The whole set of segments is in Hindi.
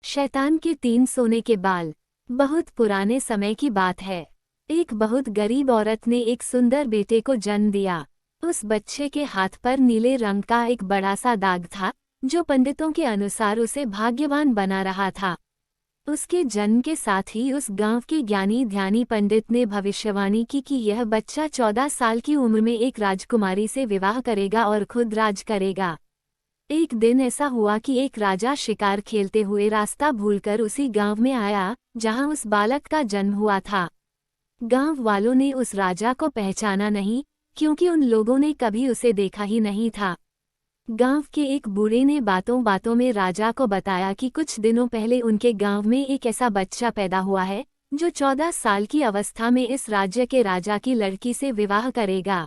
शैतान के 3 सोने के बाल। बहुत पुराने समय की बात है। एक बहुत गरीब औरत ने एक सुंदर बेटे को जन्म दिया। उस बच्चे के हाथ पर नीले रंग का एक बड़ा सा दाग था, जो पंडितों के अनुसार उसे भाग्यवान बना रहा था। उसके जन्म के साथ ही उस गांव के ज्ञानी ध्यानी पंडित ने भविष्यवाणी की कि यह बच्चा 14 साल की उम्र में एक राजकुमारी से विवाह करेगा और खुद राज करेगा। एक दिन ऐसा हुआ कि एक राजा शिकार खेलते हुए रास्ता भूलकर उसी गांव में आया जहां उस बालक का जन्म हुआ था। गांव वालों ने उस राजा को पहचाना नहीं, क्योंकि उन लोगों ने कभी उसे देखा ही नहीं था। गांव के एक बूढ़े ने बातों बातों में राजा को बताया कि कुछ दिनों पहले उनके गांव में एक ऐसा बच्चा पैदा हुआ है जो 14 साल की अवस्था में इस राज्य के राजा की लड़की से विवाह करेगा।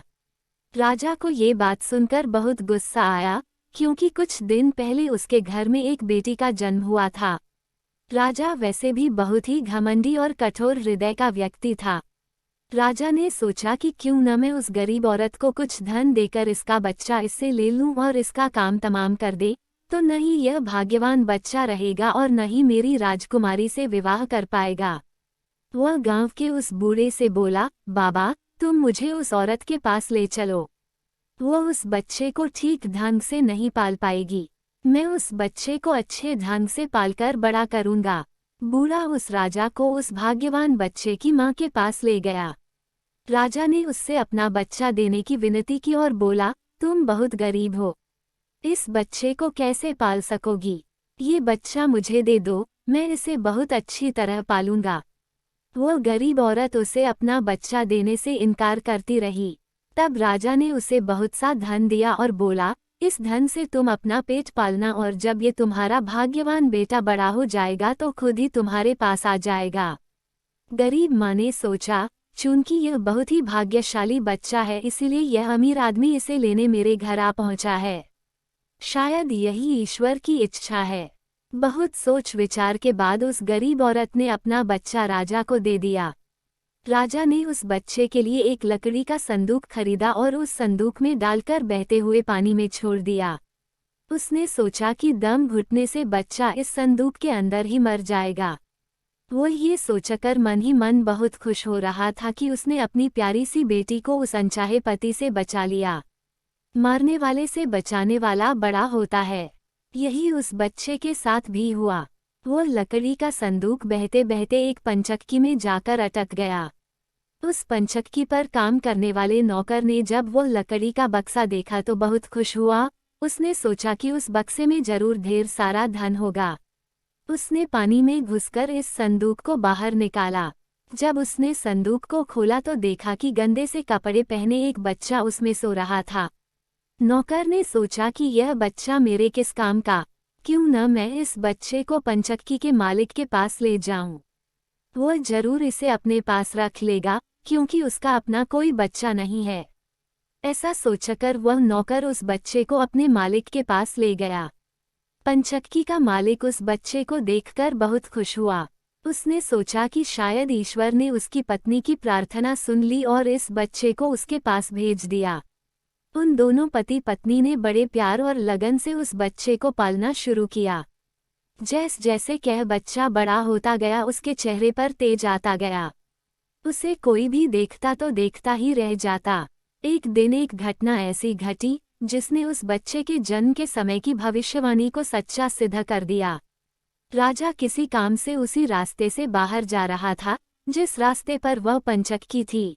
राजा को ये बात सुनकर बहुत गुस्सा आया, क्योंकि कुछ दिन पहले उसके घर में एक बेटी का जन्म हुआ था। राजा वैसे भी बहुत ही घमंडी और कठोर हृदय का व्यक्ति था। राजा ने सोचा कि क्यों न मैं उस गरीब औरत को कुछ धन देकर इसका बच्चा इससे ले लूं और इसका काम तमाम कर दे, तो न ही यह भाग्यवान बच्चा रहेगा और न ही मेरी राजकुमारी से विवाह कर पाएगा। वह गांव के उस बूढ़े से बोला, बाबा, तुम मुझे उस औरत के पास ले चलो। वो उस बच्चे को ठीक ढंग से नहीं पाल पाएगी। मैं उस बच्चे को अच्छे ढंग से पालकर बड़ा करूंगा। बूढ़ा उस राजा को उस भाग्यवान बच्चे की मां के पास ले गया। राजा ने उससे अपना बच्चा देने की विनती की और बोला, तुम बहुत गरीब हो, इस बच्चे को कैसे पाल सकोगी? ये बच्चा मुझे दे दो, मैं इसे बहुत अच्छी तरह पालूंगा। वो गरीब औरत उसे अपना बच्चा देने से इनकार करती रही। तब राजा ने उसे बहुत सा धन दिया और बोला, इस धन से तुम अपना पेट पालना और जब ये तुम्हारा भाग्यवान बेटा बड़ा हो जाएगा तो खुद ही तुम्हारे पास आ जाएगा। गरीब माँ ने सोचा, चूंकि यह बहुत ही भाग्यशाली बच्चा है इसीलिए यह अमीर आदमी इसे लेने मेरे घर आ पहुंचा है। शायद यही ईश्वर की इच्छा है। बहुत सोच विचार के बाद उस गरीब औरत ने अपना बच्चा राजा को दे दिया। राजा ने उस बच्चे के लिए एक लकड़ी का संदूक खरीदा और उस संदूक में डालकर बहते हुए पानी में छोड़ दिया। उसने सोचा कि दम घुटने से बच्चा इस संदूक के अंदर ही मर जाएगा। वो ये सोचकर मन ही मन बहुत खुश हो रहा था कि उसने अपनी प्यारी सी बेटी को उस अनचाहे पति से बचा लिया। मारने वाले से बचाने वाला बड़ा होता है। यही उस बच्चे के साथ भी हुआ। वो लकड़ी का संदूक बहते बहते एक पंचक्की में जाकर अटक गया। उस पंचक्की पर काम करने वाले नौकर ने जब वो लकड़ी का बक्सा देखा तो बहुत खुश हुआ। उसने सोचा कि उस बक्से में जरूर ढेर सारा धन होगा। उसने पानी में घुसकर इस संदूक को बाहर निकाला। जब उसने संदूक को खोला तो देखा कि गंदे से कपड़े पहने एक बच्चा उसमें सो रहा था। नौकर ने सोचा कि यह बच्चा मेरे किस काम का, क्यों न मैं इस बच्चे को पंचक्की के मालिक के पास ले जाऊं। वो जरूर इसे अपने पास रख लेगा, क्योंकि उसका अपना कोई बच्चा नहीं है। ऐसा सोचकर वह नौकर उस बच्चे को अपने मालिक के पास ले गया। पंचक्की का मालिक उस बच्चे को देखकर बहुत खुश हुआ। उसने सोचा कि शायद ईश्वर ने उसकी पत्नी की प्रार्थना सुन ली और इस बच्चे को उसके पास भेज दिया। उन दोनों पति पत्नी ने बड़े प्यार और लगन से उस बच्चे को पालना शुरू किया। जैसे जैसे कह बच्चा बड़ा होता गया उसके चेहरे पर तेज आता गया। उसे कोई भी देखता तो देखता ही रह जाता। एक दिन एक घटना ऐसी घटी जिसने उस बच्चे के जन्म के समय की भविष्यवाणी को सच्चा सिद्ध कर दिया। राजा किसी काम से उसी रास्ते से बाहर जा रहा था जिस रास्ते पर वह पंचक्की थी।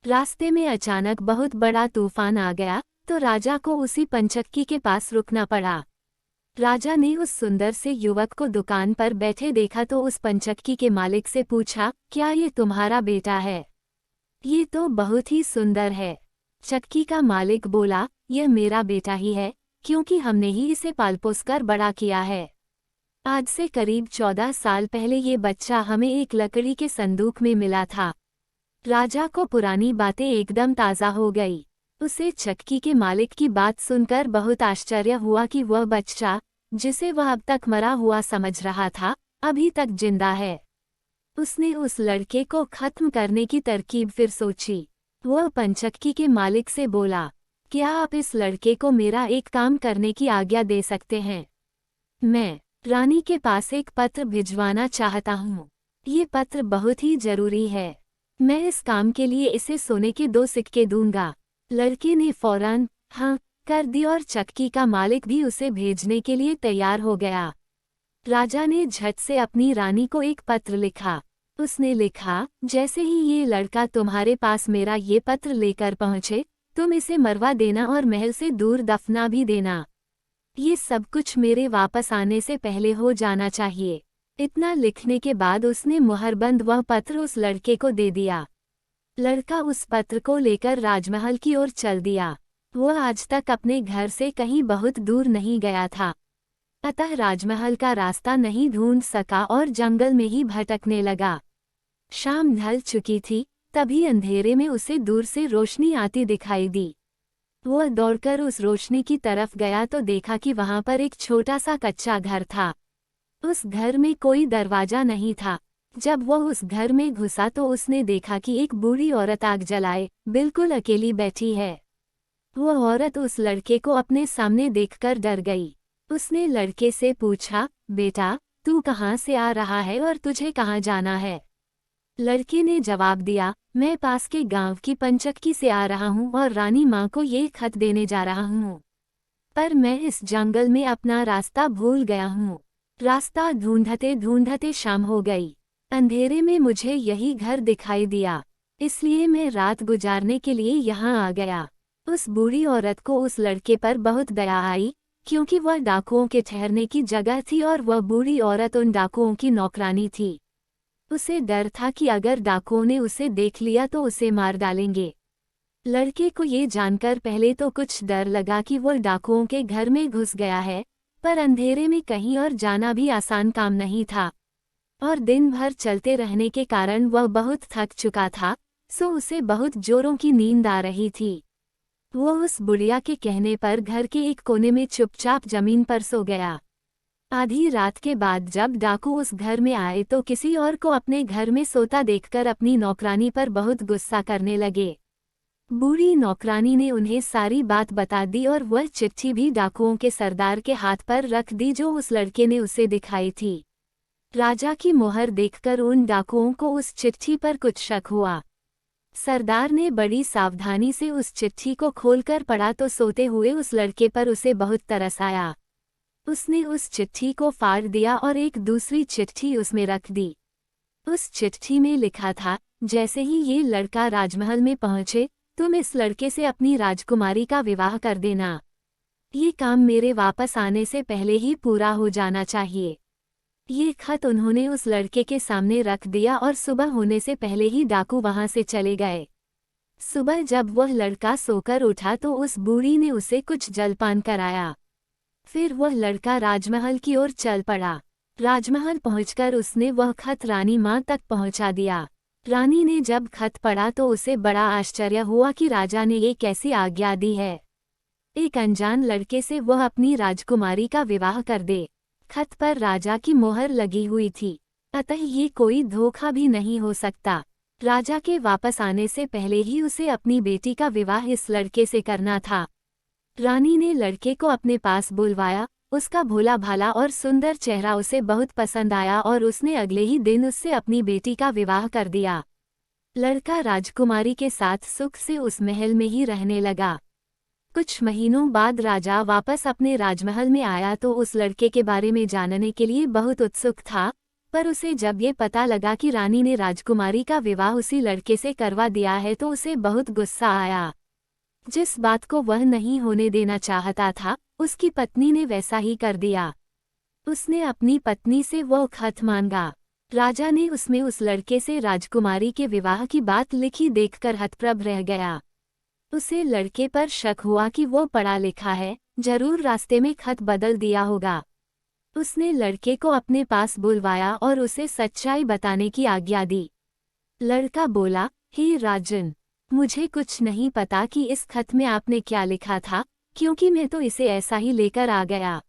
रास्ते में अचानक बहुत बड़ा तूफान आ गया तो राजा को उसी पंचक्की के पास रुकना पड़ा। राजा ने उस सुंदर से युवक को दुकान पर बैठे देखा तो उस पंचक्की के मालिक से पूछा, क्या ये तुम्हारा बेटा है? ये तो बहुत ही सुंदर है। चक्की का मालिक बोला, यह मेरा बेटा ही है, क्योंकि हमने ही इसे पालपोस कर बड़ा किया है। आज से करीब 14 साल पहले ये बच्चा हमें एक लकड़ी के संदूक में मिला था। राजा को पुरानी बातें एकदम ताज़ा हो गई। उसे चक्की के मालिक की बात सुनकर बहुत आश्चर्य हुआ कि वह बच्चा, जिसे वह अब तक मरा हुआ समझ रहा था, अभी तक जिंदा है। उसने उस लड़के को खत्म करने की तरकीब फिर सोची। वह पंचक्की के मालिक से बोला, क्या आप इस लड़के को मेरा एक काम करने की आज्ञा दे सकते हैं? मैं रानी के पास एक पत्र भिजवाना चाहता हूँ। ये पत्र बहुत ही जरूरी है। मैं इस काम के लिए इसे सोने के 2 सिक्के दूंगा। लड़के ने फौरन हाँ कर दी और चक्की का मालिक भी उसे भेजने के लिए तैयार हो गया। राजा ने झट से अपनी रानी को एक पत्र लिखा। उसने लिखा, जैसे ही ये लड़का तुम्हारे पास मेरा ये पत्र लेकर पहुँचे, तुम इसे मरवा देना और महल से दूर दफना भी देना। ये सब कुछ मेरे वापस आने से पहले हो जाना चाहिए। इतना लिखने के बाद उसने मुहरबंद वह पत्र उस लड़के को दे दिया। लड़का उस पत्र को लेकर राजमहल की ओर चल दिया। वह आज तक अपने घर से कहीं बहुत दूर नहीं गया था, अतः राजमहल का रास्ता नहीं ढूंढ सका और जंगल में ही भटकने लगा। शाम ढल चुकी थी, तभी अंधेरे में उसे दूर से रोशनी आती दिखाई दी। वह दौड़कर उस रोशनी की तरफ गया तो देखा कि वहां पर एक छोटा सा कच्चा घर था। उस घर में कोई दरवाजा नहीं था। जब वह उस घर में घुसा तो उसने देखा कि एक बूढ़ी औरत आग जलाए बिल्कुल अकेली बैठी है। वह औरत उस लड़के को अपने सामने देखकर डर गई। उसने लड़के से पूछा, बेटा तू कहाँ से आ रहा है और तुझे कहाँ जाना है? लड़के ने जवाब दिया, मैं पास के गांव की पंचक्की से आ रहा हूँ और रानी माँ को ये खत देने जा रहा हूँ, पर मैं इस जंगल में अपना रास्ता भूल गया हूँ। रास्ता ढूंढते ढूंढते शाम हो गई। अंधेरे में मुझे यही घर दिखाई दिया, इसलिए मैं रात गुजारने के लिए यहाँ आ गया। उस बूढ़ी औरत को उस लड़के पर बहुत दया आई, क्योंकि वह डाकुओं के ठहरने की जगह थी और वह बूढ़ी औरत उन डाकुओं की नौकरानी थी। उसे डर था कि अगर डाकुओं ने उसे देख लिया तो उसे मार डालेंगे। लड़के को ये जानकर पहले तो कुछ डर लगा कि वह डाकुओं के घर में घुस गया है, पर अंधेरे में कहीं और जाना भी आसान काम नहीं था, और दिन भर चलते रहने के कारण वह बहुत थक चुका था, सो उसे बहुत जोरों की नींद आ रही थी। वह उस बुढ़िया के कहने पर घर के एक कोने में चुपचाप जमीन पर सो गया। आधी रात के बाद जब डाकू उस घर में आए तो किसी और को अपने घर में सोता देखकर अपनी नौकरानी पर बहुत गुस्सा करने लगे। बूढ़ी नौकरानी ने उन्हें सारी बात बता दी और वह चिट्ठी भी डाकुओं के सरदार के हाथ पर रख दी जो उस लड़के ने उसे दिखाई थी। राजा की मोहर देखकर उन डाकुओं को उस चिट्ठी पर कुछ शक हुआ। सरदार ने बड़ी सावधानी से उस चिट्ठी को खोलकर पढ़ा तो सोते हुए उस लड़के पर उसे बहुत तरस आया। उसने उस चिट्ठी को फाड़ दिया और एक दूसरी चिट्ठी उसमें रख दी। उस चिट्ठी में लिखा था, जैसे ही ये लड़का राजमहल में पहुंचे, तुम इस लड़के से अपनी राजकुमारी का विवाह कर देना। ये काम मेरे वापस आने से पहले ही पूरा हो जाना चाहिए। ये खत उन्होंने उस लड़के के सामने रख दिया और सुबह होने से पहले ही डाकू वहां से चले गए। सुबह जब वह लड़का सोकर उठा तो उस बूढ़ी ने उसे कुछ जलपान कराया। फिर वह लड़का राजमहल की ओर चल पड़ा। राजमहल पहुंचकर उसने वह खत रानी माँ तक पहुंचा दिया। रानी ने जब खत पढ़ा तो उसे बड़ा आश्चर्य हुआ कि राजा ने ये कैसी आज्ञा दी है। एक अनजान लड़के से वह अपनी राजकुमारी का विवाह कर दे। खत पर राजा की मोहर लगी हुई थी, अतः ये कोई धोखा भी नहीं हो सकता। राजा के वापस आने से पहले ही उसे अपनी बेटी का विवाह इस लड़के से करना था। रानी ने लड़के को अपने पास बुलवाया। उसका भोला भाला और सुंदर चेहरा उसे बहुत पसंद आया और उसने अगले ही दिन उससे अपनी बेटी का विवाह कर दिया। लड़का राजकुमारी के साथ सुख से उस महल में ही रहने लगा। कुछ महीनों बाद राजा वापस अपने राजमहल में आया तो उस लड़के के बारे में जानने के लिए बहुत उत्सुक था, पर उसे जब ये पता लगा कि रानी ने राजकुमारी का विवाह उसी लड़के से करवा दिया है तो उसे बहुत गुस्सा आया। जिस बात को वह नहीं होने देना चाहता था, उसकी पत्नी ने वैसा ही कर दिया। उसने अपनी पत्नी से वो खत मांगा। राजा ने उसमें उस लड़के से राजकुमारी के विवाह की बात लिखी देखकर हतप्रभ रह गया। उसे लड़के पर शक हुआ कि वो पढ़ा लिखा है, जरूर रास्ते में खत बदल दिया होगा। उसने लड़के को अपने पास बुलवाया और उसे सच्चाई बताने की आज्ञा दी। लड़का बोला, हे राजन, मुझे कुछ नहीं पता कि इस खत में आपने क्या लिखा था, क्योंकि मैं तो इसे ऐसा ही लेकर आ गया।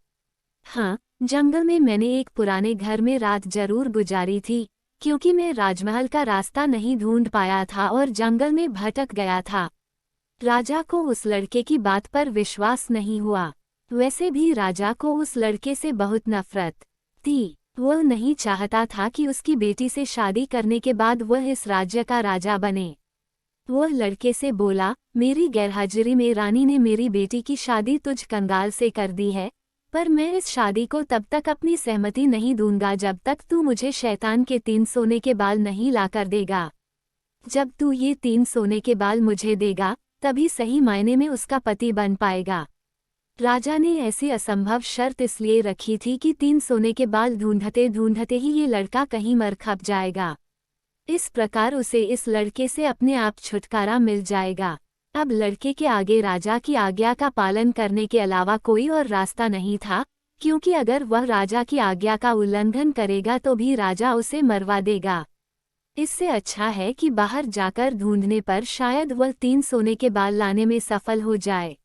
हाँ, जंगल में मैंने एक पुराने घर में रात जरूर गुजारी थी, क्योंकि मैं राजमहल का रास्ता नहीं ढूंढ पाया था और जंगल में भटक गया था। राजा को उस लड़के की बात पर विश्वास नहीं हुआ। वैसे भी राजा को उस लड़के से बहुत नफरत। थी। वह नहीं चाहता था कि उसकी बेटी से शादी करने के बाद वह इस राज्य का राजा बने। वह लड़के से बोला, मेरी गैरहाजिरी में रानी ने मेरी बेटी की शादी तुझ कंगाल से कर दी है, पर मैं इस शादी को तब तक अपनी सहमति नहीं दूंगा जब तक तू मुझे शैतान के 3 सोने के बाल नहीं लाकर देगा। जब तू ये 3 सोने के बाल मुझे देगा, तभी सही मायने में उसका पति बन पाएगा। राजा ने ऐसी असंभव शर्त इसलिए रखी थी कि 3 सोने के बाल ढूंढते ढूंढते ही ये लड़का कहीं मर खप जाएगा। इस प्रकार उसे इस लड़के से अपने आप छुटकारा मिल जाएगा। अब लड़के के आगे राजा की आज्ञा का पालन करने के अलावा कोई और रास्ता नहीं था, क्योंकि अगर वह राजा की आज्ञा का उल्लंघन करेगा तो भी राजा उसे मरवा देगा। इससे अच्छा है कि बाहर जाकर ढूंढने पर शायद वह 3 सोने के बाल लाने में सफल हो जाए।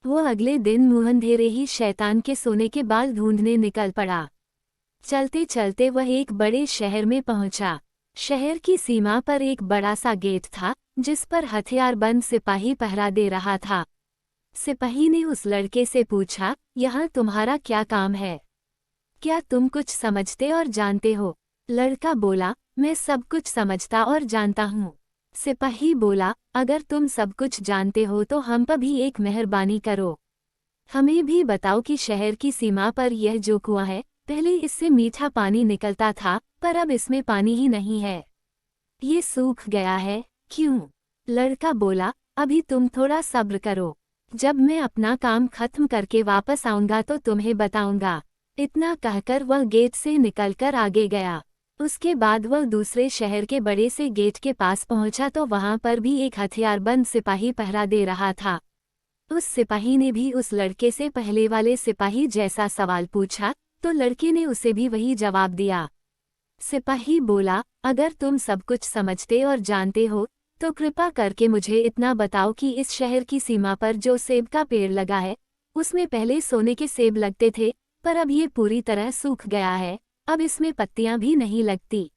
वह अगले दिन मुंहंधेरे ही शैतान के सोने के बाल ढूंढने निकल पड़ा। चलते चलते वह एक बड़े शहर में पहुंचा। शहर की सीमा पर एक बड़ा सा गेट था, जिस पर हथियारबंद सिपाही पहरा दे रहा था। सिपाही ने उस लड़के से पूछा, यहाँ तुम्हारा क्या काम है? क्या तुम कुछ समझते और जानते हो? लड़का बोला, मैं सब कुछ समझता और जानता हूँ। सिपाही बोला, अगर तुम सब कुछ जानते हो तो हम पर भी एक मेहरबानी करो। हमें भी बताओ कि शहर की सीमा पर यह जो कुआं है, पहले इससे मीठा पानी निकलता था, पर अब इसमें पानी ही नहीं है। ये सूख गया है, क्यों? लड़का बोला, अभी तुम थोड़ा सब्र करो। जब मैं अपना काम खत्म करके वापस आऊंगा तो तुम्हें बताऊंगा। इतना कहकर वह गेट से निकलकर आगे गया। उसके बाद वह दूसरे शहर के बड़े से गेट के पास पहुंचा तो वहां पर भी एक हथियारबंद सिपाही पहरा दे रहा था। उस सिपाही ने भी उस लड़के से पहले वाले सिपाही जैसा सवाल पूछा, तो लड़के ने उसे भी वही जवाब दिया। सिपाही बोला, अगर तुम सब कुछ समझते और जानते हो, तो कृपा करके मुझे इतना बताओ कि इस शहर की सीमा पर जो सेब का पेड़ लगा है, उसमें पहले सोने के सेब लगते थे, पर अब ये पूरी तरह सूख गया है, अब इसमें पत्तियां भी नहीं लगती।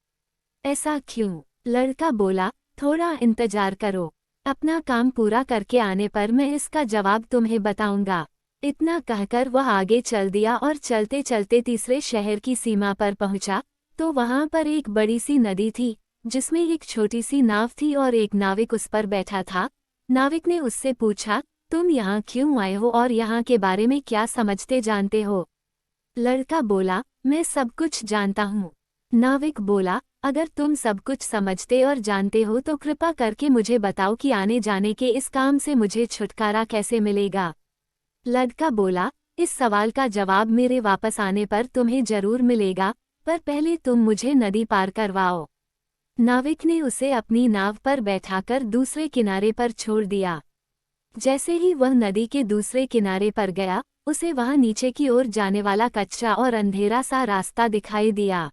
ऐसा क्यों? लड़का बोला, थोड़ा इंतजार करो। अपना काम पूरा करके आने पर मैं इसका जवाब तुम्हें बताऊंगा। इतना कहकर वह आगे चल दिया और चलते चलते तीसरे शहर की सीमा पर पहुंचा, तो वहां पर एक बड़ी सी नदी थी, जिसमें एक छोटी सी नाव थी और एक नाविक उस पर बैठा था। नाविक ने उससे पूछा, तुम यहाँ क्यों आए हो और यहाँ के बारे में क्या समझते जानते हो? लड़का बोला, मैं सब कुछ जानता हूँ। नाविक बोला, अगर तुम सब कुछ समझते और जानते हो तो कृपा करके मुझे बताओ कि आने जाने के इस काम से मुझे छुटकारा कैसे मिलेगा? लड़का बोला, इस सवाल का जवाब मेरे वापस आने पर तुम्हें जरूर मिलेगा, पर पहले तुम मुझे नदी पार करवाओ। नाविक ने उसे अपनी नाव पर बैठाकर दूसरे किनारे पर छोड़ दिया। जैसे ही वह नदी के दूसरे किनारे पर गया, उसे वहां नीचे की ओर जाने वाला कच्चा और अंधेरा सा रास्ता दिखाई दिया।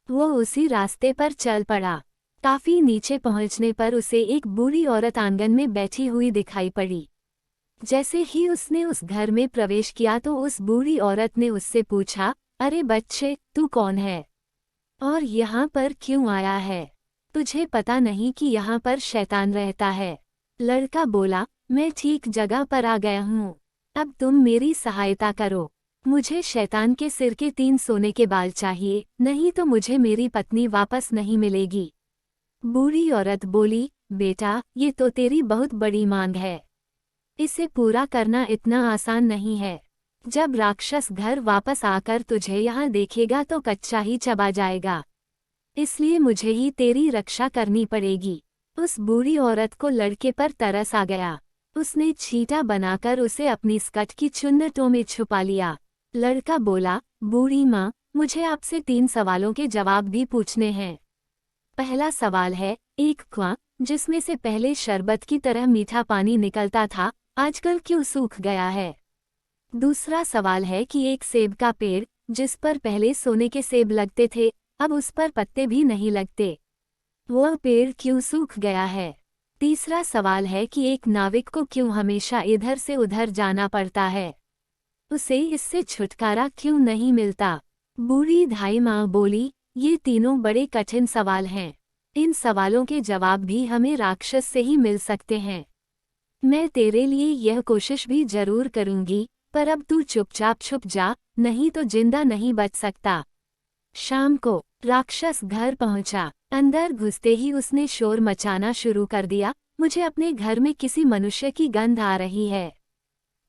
वह उसी रास्ते पर चल पड़ा। काफी नीचे पहुंचने पर उसे एक बूढ़ी औरत आंगन में बैठी हुई दिखाई पड़ी। जैसे ही उसने उस घर में प्रवेश किया तो उस बूढ़ी औरत ने उससे पूछा, अरे बच्चे, तू कौन है और यहाँ पर क्यों आया है? तुझे पता नहीं कि यहाँ पर शैतान रहता है? लड़का बोला, मैं ठीक जगह पर आ गया हूँ। अब तुम मेरी सहायता करो। मुझे शैतान के सिर के 3 सोने के बाल चाहिए, नहीं तो मुझे मेरी पत्नी वापस नहीं मिलेगी। बूढ़ी औरत बोली, बेटा, ये तो तेरी बहुत बड़ी मांग है। इसे पूरा करना इतना आसान नहीं है। जब राक्षस घर वापस आकर तुझे यहाँ देखेगा तो कच्चा ही चबा जाएगा। इसलिए मुझे ही तेरी रक्षा करनी पड़ेगी। उस बूढ़ी औरत को लड़के पर तरस आ गया। उसने छींटा बनाकर उसे अपनी स्कर्ट की चुन्नटों में छुपा लिया। लड़का बोला, बूढ़ी माँ, मुझे आपसे 3 सवालों के जवाब भी पूछने हैं। पहला सवाल है, एक कुआं जिसमें से पहले शरबत की तरह मीठा पानी निकलता था, आजकल क्यों सूख गया है? दूसरा सवाल है कि एक सेब का पेड़ जिस पर पहले सोने के सेब लगते थे, अब उस पर पत्ते भी नहीं लगते, वह पेड़ क्यों सूख गया है? तीसरा सवाल है कि एक नाविक को क्यों हमेशा इधर से उधर जाना पड़ता है, उसे इससे छुटकारा क्यों नहीं मिलता? बूढ़ी धाई माँ बोली, ये तीनों बड़े कठिन सवाल हैं। इन सवालों के जवाब भी हमें राक्षस से ही मिल सकते हैं। मैं तेरे लिए यह कोशिश भी जरूर करूंगी, पर अब तू चुपचाप छुप जा, नहीं तो जिंदा नहीं बच सकता। शाम को राक्षस घर पहुंचा। अंदर घुसते ही उसने शोर मचाना शुरू कर दिया, मुझे अपने घर में किसी मनुष्य की गंध आ रही है।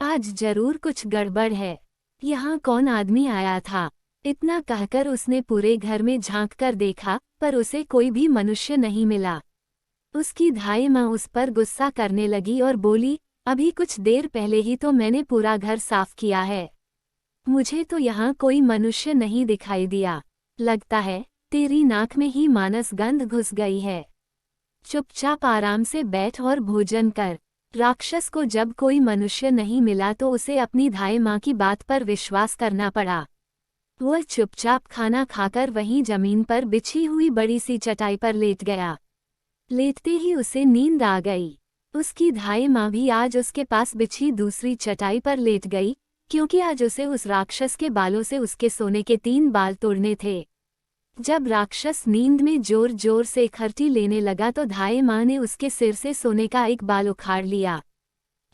आज जरूर कुछ गड़बड़ है। यहाँ कौन आदमी आया था? इतना कहकर उसने पूरे घर में झांक कर देखा, पर उसे कोई भी मनुष्य नहीं मिला। उसकी धाई माँ उस पर गुस्सा करने लगी और बोली, अभी कुछ देर पहले ही तो मैंने पूरा घर साफ किया है, मुझे तो यहाँ कोई मनुष्य नहीं दिखाई दिया। लगता है तेरी नाक में ही मानस गंध घुस गई है। चुपचाप आराम से बैठ और भोजन कर। राक्षस को जब कोई मनुष्य नहीं मिला तो उसे अपनी धाई माँ की बात पर विश्वास करना पड़ा। वह चुपचाप खाना खाकर वहीं जमीन पर बिछी हुई बड़ी सी चटाई पर लेट गया। लेटते ही उसे नींद आ गई। उसकी धाई माँ भी आज उसके पास बिछी दूसरी चटाई पर लेट गई, क्योंकि आज उसे उस राक्षस के बालों से उसके सोने के 3 बाल तोड़ने थे। जब राक्षस नींद में जोर जोर से खर्ची लेने लगा तो धाई माँ ने उसके सिर से सोने का एक बाल उखाड़ लिया।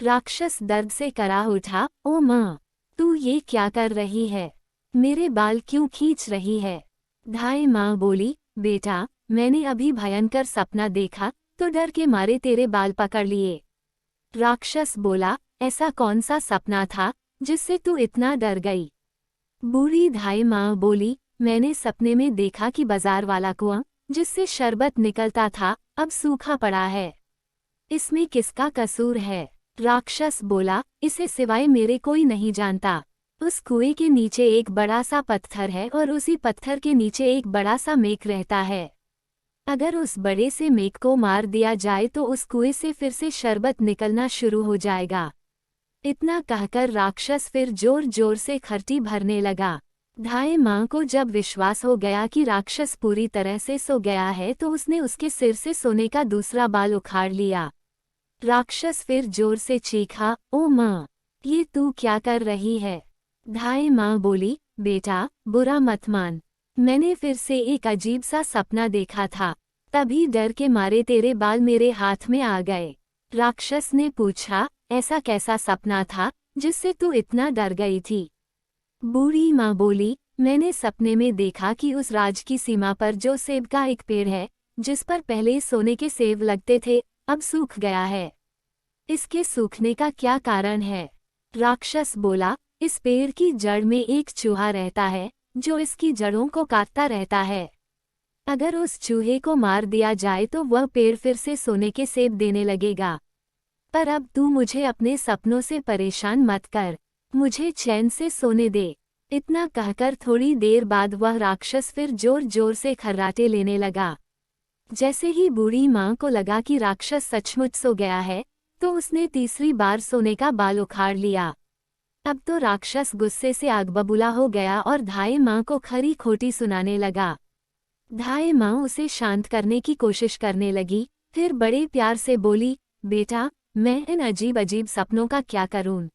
राक्षस दर्द से करा उठा, ओ माँ, तू ये क्या कर रही है? मेरे बाल क्यों खींच रही है? धाई माँ बोली, बेटा, मैंने अभी भयंकर सपना देखा तो डर के मारे तेरे बाल पकड़ लिए। राक्षस बोला, ऐसा कौन सा सपना था जिससे तू इतना डर गई? बूढ़ी धाई माँ बोली, मैंने सपने में देखा कि बाजार वाला कुआं जिससे शरबत निकलता था अब सूखा पड़ा है। इसमें किसका कसूर है? राक्षस बोला, इसे सिवाय मेरे कोई नहीं जानता। उस कुएं के नीचे एक बड़ा सा पत्थर है और उसी पत्थर के नीचे एक बड़ा सा मेघ रहता है। अगर उस बड़े से मेघ को मार दिया जाए तो उस कुएं से फिर से शरबत निकलना शुरू हो जाएगा। इतना कहकर राक्षस फिर जोर जोर से खर्ची भरने लगा। धाई माँ को जब विश्वास हो गया कि राक्षस पूरी तरह से सो गया है तो उसने उसके सिर से सोने का दूसरा बाल उखाड़ लिया। राक्षस फिर जोर से चीखा, ओ माँ, ये तू क्या कर रही है? धाई माँ बोली, बेटा, बुरा मत मान, मैंने फिर से एक अजीब सा सपना देखा था, तभी डर के मारे तेरे बाल मेरे हाथ में आ गए। राक्षस ने पूछा, ऐसा कैसा सपना था जिससे तू इतना डर गई थी? बूढ़ी माँ बोली, मैंने सपने में देखा कि उस राज की सीमा पर जो सेब का एक पेड़ है, जिस पर पहले सोने के सेब लगते थे, अब सूख गया है। इसके सूखने का क्या कारण है? राक्षस बोला, इस पेड़ की जड़ में एक चूहा रहता है जो इसकी जड़ों को काटता रहता है। अगर उस चूहे को मार दिया जाए तो वह पेड़ फिर से सोने के सेब देने लगेगा। पर अब तू मुझे अपने सपनों से परेशान मत कर, मुझे चैन से सोने दे। इतना कहकर थोड़ी देर बाद वह राक्षस फिर जोर जोर से खर्राटे लेने लगा। जैसे ही बूढ़ी माँ को लगा कि राक्षस सचमुच सो गया है तो उसने तीसरी बार सोने का बाल उखाड़ लिया। अब तो राक्षस गुस्से से आग बबूला हो गया और धाई माँ को खरी खोटी सुनाने लगा। धाई माँ उसे शांत करने की कोशिश करने लगी, फिर बड़े प्यार से बोली, बेटा, मैं इन अजीब अजीब सपनों का क्या करूं?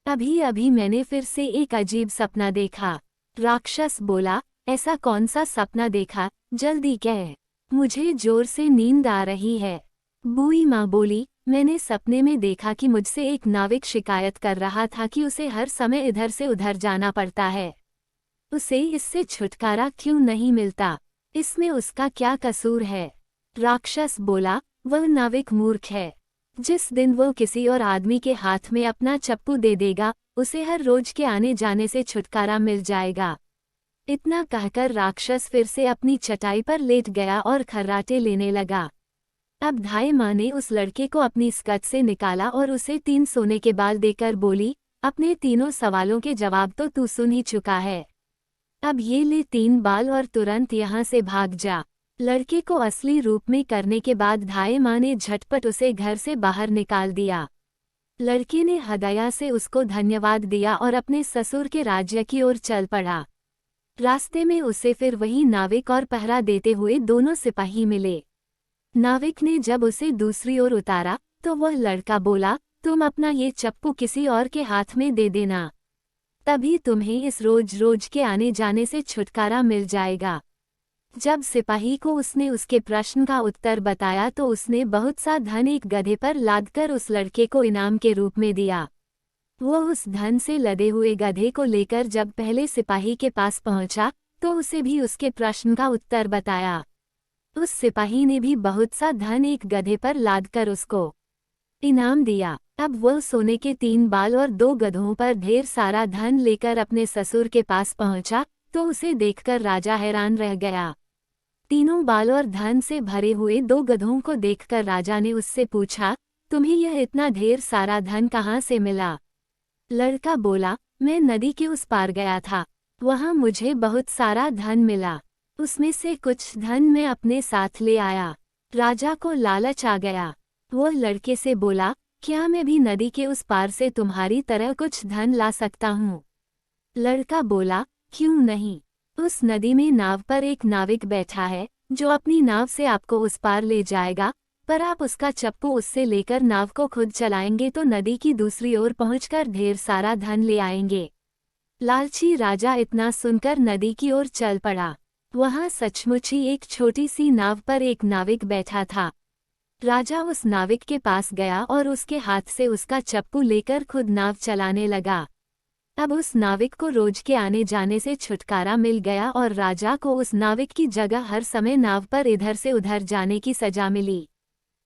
अभी अभी मैंने फिर से एक अजीब सपना देखा। राक्षस बोला, ऐसा कौन सा सपना देखा, जल्दी कह, मुझे जोर से नींद आ रही है। बूढ़ी माँ बोली, मैंने सपने में देखा कि मुझसे एक नाविक शिकायत कर रहा था कि उसे हर समय इधर से उधर जाना पड़ता है। उसे इससे छुटकारा क्यों नहीं मिलता? इसमें उसका क्या कसूर है? राक्षस बोला, वह नाविक मूर्ख है। जिस दिन वो किसी और आदमी के हाथ में अपना चप्पू दे देगा, उसे हर रोज के आने जाने से छुटकारा मिल जाएगा। इतना कहकर राक्षस फिर से अपनी चटाई पर लेट गया और खर्राटे लेने लगा। अब धाई माँ ने उस लड़के को अपनी स्कर्ट से निकाला और उसे 3 सोने के बाल देकर बोली, अपने तीनों सवालों के जवाब तो तू सुन ही चुका है। अब ये ले 3 बाल और तुरंत यहाँ से भाग जा। लड़के को असली रूप में करने के बाद धाई माँ ने झटपट उसे घर से बाहर निकाल दिया। लड़के ने हदया से उसको धन्यवाद दिया और अपने ससुर के राज्य की ओर चल पड़ा। रास्ते में उसे फिर वही नाविक और पहरा देते हुए दोनों सिपाही मिले। नाविक ने जब उसे दूसरी ओर उतारा तो वह लड़का बोला, तुम अपना ये चप्पू किसी और के हाथ में दे देना, तभी तुम्हें इस रोज रोज के आने जाने से छुटकारा मिल जाएगा। जब सिपाही को उसने उसके प्रश्न का उत्तर बताया तो उसने बहुत सा धन एक गधे पर लादकर उस लड़के को इनाम के रूप में दिया। वह उस धन से लदे हुए गधे को लेकर जब पहले सिपाही के पास पहुंचा तो उसे भी उसके प्रश्न का उत्तर बताया। उस सिपाही ने भी बहुत सा धन एक गधे पर लादकर उसको इनाम दिया। अब वो सोने के 3 बाल और 2 गधों पर ढेर सारा धन लेकर अपने ससुर के पास पहुंचा, तो उसे देखकर राजा हैरान रह गया। तीनों बाल और धन से भरे हुए 2 गधों को देखकर राजा ने उससे पूछा, तुम्हें यह इतना ढेर सारा धन कहाँ से मिला? लड़का बोला, मैं नदी के उस पार गया था, वहाँ मुझे बहुत सारा धन मिला, उसमें से कुछ धन मैं अपने साथ ले आया। राजा को लालच आ गया। वो लड़के से बोला, क्या मैं भी नदी के उस पार से तुम्हारी तरह कुछ धन ला सकता हूँ? लड़का बोला, क्यों नहीं। उस नदी में नाव पर एक नाविक बैठा है, जो अपनी नाव से आपको उस पार ले जाएगा, पर आप उसका चप्पू उससे लेकर नाव को खुद चलाएंगे तो नदी की दूसरी ओर पहुंचकर ढेर सारा धन ले आएंगे। लालची राजा इतना सुनकर नदी की ओर चल पड़ा। वहां सचमुच ही एक छोटी सी नाव पर एक नाविक बैठा था। राजा उस नाविक के पास गया और उसके हाथ से उसका चप्पू लेकर खुद नाव चलाने लगा। अब उस नाविक को रोज के आने जाने से छुटकारा मिल गया और राजा को उस नाविक की जगह हर समय नाव पर इधर से उधर जाने की सजा मिली।